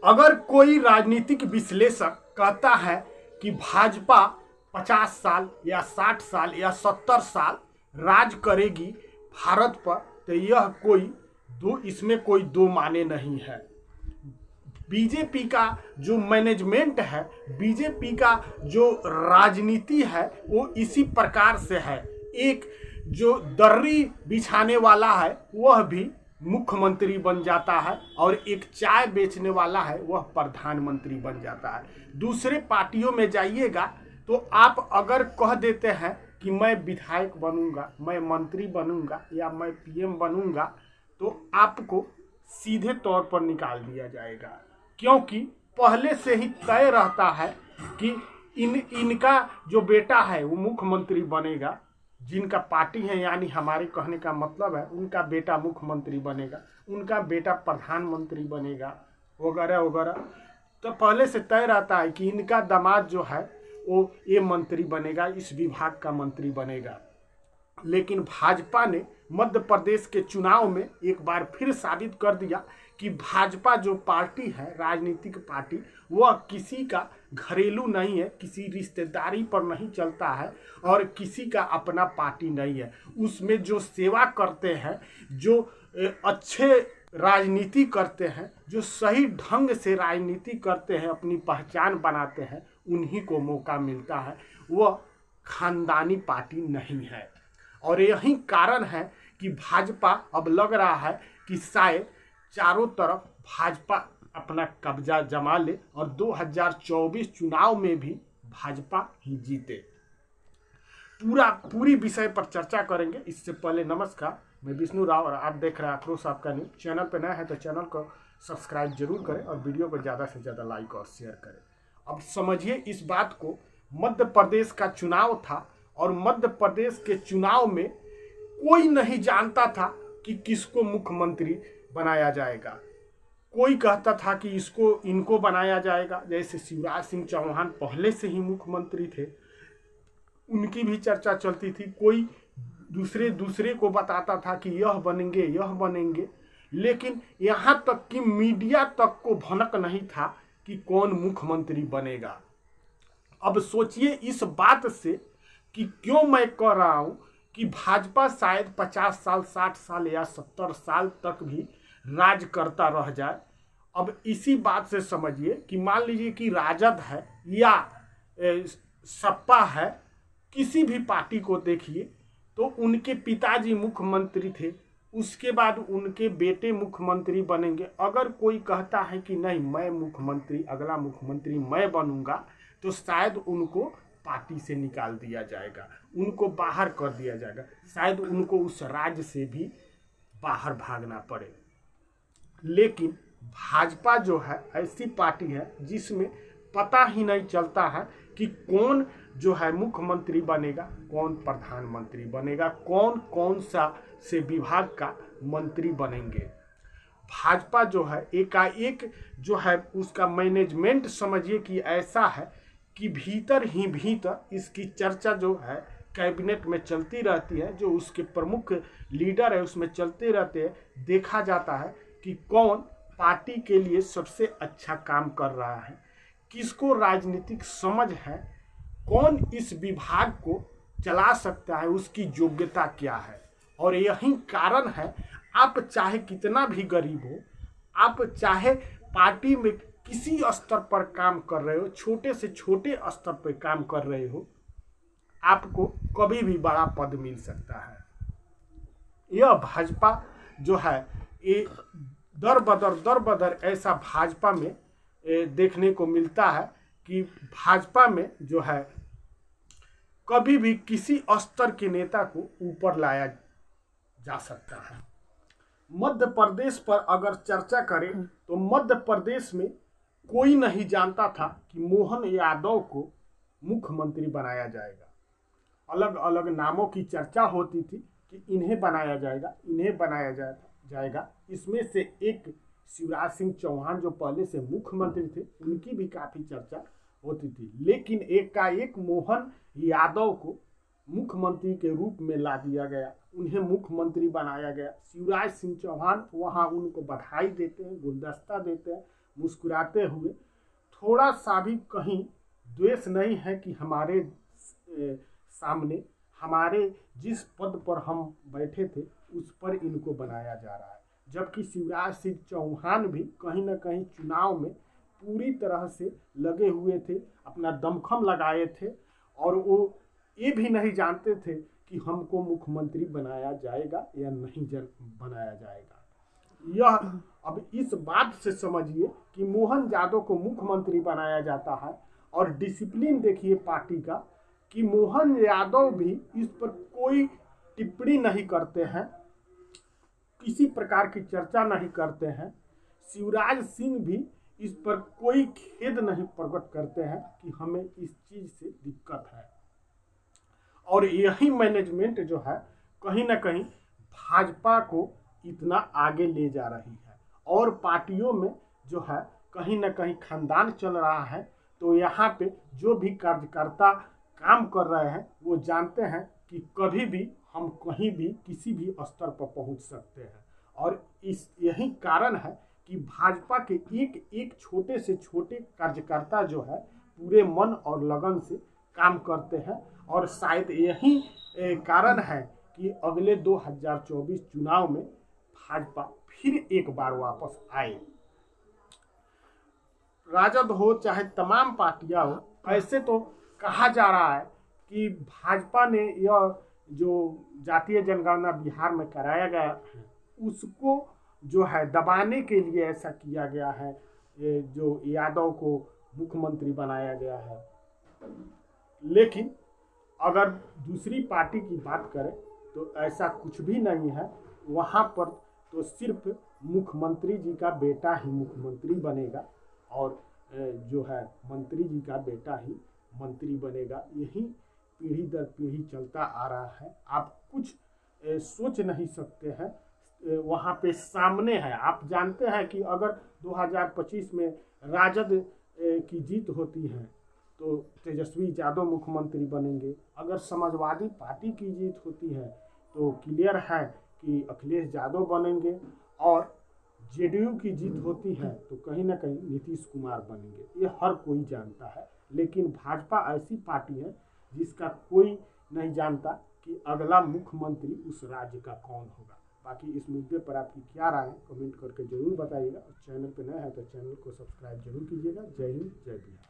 अगर कोई राजनीतिक विश्लेषक कहता है कि भाजपा 50 साल या 60 साल या 70 साल राज करेगी भारत पर, तो इसमें कोई दो माने नहीं है। बीजेपी का जो मैनेजमेंट है, बीजेपी का जो राजनीति है, वो इसी प्रकार से है। एक जो दर्री बिछाने वाला है वह भी मुख्यमंत्री बन जाता है, और एक चाय बेचने वाला है वह प्रधानमंत्री बन जाता है। दूसरे पार्टियों में जाइएगा तो आप अगर कह देते हैं कि मैं विधायक बनूंगा, मैं मंत्री बनूंगा या मैं पीएम बनूंगा, तो आपको सीधे तौर पर निकाल दिया जाएगा, क्योंकि पहले से ही तय रहता है कि इनका जो बेटा है वो मुख्यमंत्री बनेगा। जिनका पार्टी है, यानी हमारे कहने का मतलब है उनका बेटा मुख्यमंत्री बनेगा, उनका बेटा प्रधानमंत्री बनेगा, वगैरह वगैरह। तो पहले से तय रहता है कि इनका दामाद जो है वो ये मंत्री बनेगा, इस विभाग का मंत्री बनेगा। लेकिन भाजपा ने मध्य प्रदेश के चुनाव में एक बार फिर साबित कर दिया कि भाजपा जो पार्टी है, राजनीतिक पार्टी, वह किसी का घरेलू नहीं है, किसी रिश्तेदारी पर नहीं चलता है और किसी का अपना पार्टी नहीं है। उसमें जो सेवा करते हैं, जो अच्छे राजनीति करते हैं, जो सही ढंग से राजनीति करते हैं, अपनी पहचान बनाते हैं, उन्हीं को मौका मिलता है। वह खानदानी पार्टी नहीं है। और यही कारण है कि भाजपा अब लग रहा है कि शायद चारों तरफ भाजपा अपना कब्जा जमा ले और 2024 चुनाव में भी भाजपा ही जीते। पूरी विषय पर चर्चा करेंगे। इससे पहले नमस्कार, मैं विष्णु राव और आप देख रहे हैं आक्रोश आपका न्यूज। चैनल पर नया है तो चैनल को सब्सक्राइब जरूर करें और वीडियो को ज़्यादा से ज़्यादा लाइक और शेयर करें। अब समझिए इस बात को, मध्य प्रदेश का चुनाव था और मध्य प्रदेश के चुनाव में कोई नहीं जानता था कि किसको मुख्यमंत्री बनाया जाएगा। कोई कहता था कि इनको बनाया जाएगा, जैसे शिवराज सिंह चौहान पहले से ही मुख्यमंत्री थे, उनकी भी चर्चा चलती थी। कोई दूसरे को बताता था कि यह बनेंगे, लेकिन यहाँ तक कि मीडिया तक को भनक नहीं था कि कौन मुख्यमंत्री बनेगा। अब सोचिए इस बात से कि क्यों मैं कह रहा हूं कि भाजपा शायद 50 साल, 60 साल या 70 साल तक भी राज करता रह जाए। अब इसी बात से समझिए कि मान लीजिए कि राजद है या सपा है, किसी भी पार्टी को देखिए तो उनके पिताजी मुख्यमंत्री थे, उसके बाद उनके बेटे मुख्यमंत्री बनेंगे। अगर कोई कहता है कि नहीं मैं मुख्यमंत्री, अगला मुख्यमंत्री मैं बनूंगा, तो शायद उनको पार्टी से निकाल दिया जाएगा, उनको बाहर कर दिया जाएगा, शायद उनको उस राज्य से भी बाहर भागना पड़े। लेकिन भाजपा जो है ऐसी पार्टी है जिसमें पता ही नहीं चलता है कि कौन जो है मुख्यमंत्री बनेगा, कौन प्रधानमंत्री बनेगा, कौन सा से विभाग का मंत्री बनेंगे। भाजपा जो है एकाएक जो है उसका मैनेजमेंट समझिए कि ऐसा है कि भीतर ही भीतर इसकी चर्चा जो है कैबिनेट में चलती रहती है, जो उसके प्रमुख लीडर है उसमें चलते रहते हैं। देखा जाता है कि कौन पार्टी के लिए सबसे अच्छा काम कर रहा है, किसको राजनीतिक समझ है, कौन इस विभाग को चला सकता है, उसकी योग्यता क्या है। और यही कारण है, आप चाहे कितना भी गरीब हो, आप चाहे पार्टी में किसी स्तर पर काम कर रहे हो, छोटे से छोटे स्तर पर काम कर रहे हो, आपको कभी भी बड़ा पद मिल सकता है। यह भाजपा जो है ये दर बदर ऐसा भाजपा में देखने को मिलता है कि भाजपा में जो है कभी भी किसी स्तर के नेता को ऊपर लाया जा सकता है। मध्य प्रदेश पर अगर चर्चा करें तो मध्य प्रदेश में कोई नहीं जानता था कि मोहन यादव को मुख्यमंत्री बनाया जाएगा। अलग अलग नामों की चर्चा होती थी कि इन्हें बनाया जाएगा। इसमें से एक शिवराज सिंह चौहान जो पहले से मुख्यमंत्री थे, उनकी भी काफ़ी चर्चा होती थी। लेकिन एकाएक मोहन यादव को मुख्यमंत्री के रूप में ला दिया गया, उन्हें मुख्यमंत्री बनाया गया। शिवराज सिंह चौहान वहाँ उनको बधाई देते हैं, गुलदस्ता देते हैं, मुस्कुराते हुए, थोड़ा सा भी कहीं द्वेष नहीं है कि हमारे सामने हमारे जिस पद पर हम बैठे थे उस पर इनको बनाया जा रहा है। जबकि शिवराज सिंह चौहान भी कहीं ना कहीं चुनाव में पूरी तरह से लगे हुए थे, अपना दमखम लगाए थे और वो ये भी नहीं जानते थे कि हमको मुख्यमंत्री बनाया जाएगा या नहीं बनाया जाएगा। यह अब इस बात से समझिए कि मोहन यादव को मुख्यमंत्री बनाया जाता है और डिसिप्लिन देखिए पार्टी का कि मोहन यादव भी इस पर कोई टिप्पणी नहीं करते हैं, किसी प्रकार की चर्चा नहीं करते हैं। शिवराज सिंह भी इस पर कोई खेद नहीं प्रकट करते हैं कि हमें इस चीज से दिक्कत है। और यही मैनेजमेंट जो है कहीं ना कहीं भाजपा को इतना आगे ले जा रही है। और पार्टियों में जो है कहीं ना कहीं खानदान चल रहा है, तो यहाँ पे जो भी कार्यकर्ता काम कर रहे हैं वो जानते हैं कि कभी भी हम कहीं भी किसी भी स्तर पर पहुंच सकते हैं। और इस यही कारण है कि भाजपा के एक एक छोटे से छोटे कार्यकर्ता जो है पूरे मन और लगन से काम करते हैं। और शायद यही कारण है कि अगले 2024 चुनाव में भाजपा फिर एक बार वापस आए। राजद हो चाहे तमाम पार्टियां हो, ऐसे तो कहा जा रहा है कि भाजपा ने यह जो जातीय जनगणना बिहार में कराया गया है उसको जो है दबाने के लिए ऐसा किया गया है, जो यादव को मुख्यमंत्री बनाया गया है। लेकिन अगर दूसरी पार्टी की बात करें तो ऐसा कुछ भी नहीं है। वहाँ पर तो सिर्फ मुख्यमंत्री जी का बेटा ही मुख्यमंत्री बनेगा और जो है मंत्री जी का बेटा ही मंत्री बनेगा। यही पीढ़ी दर पीढ़ी चलता आ रहा है। आप कुछ सोच नहीं सकते हैं, वहाँ पे सामने है। आप जानते हैं कि अगर 2025 में राजद की जीत होती है तो तेजस्वी यादव मुख्यमंत्री बनेंगे। अगर समाजवादी पार्टी की जीत होती है तो क्लियर है कि अखिलेश यादव बनेंगे। और जेडीयू की जीत होती है तो कहीं ना कहीं नीतीश कुमार बनेंगे। ये हर कोई जानता है। लेकिन भाजपा ऐसी पार्टी है जिसका कोई नहीं जानता कि अगला मुख्यमंत्री उस राज्य का कौन होगा। बाकी इस मुद्दे पर आपकी क्या राय है कमेंट करके जरूर बताइएगा। और चैनल पर नया है तो चैनल को सब्सक्राइब जरूर कीजिएगा। जय हिंद, जय बिहार।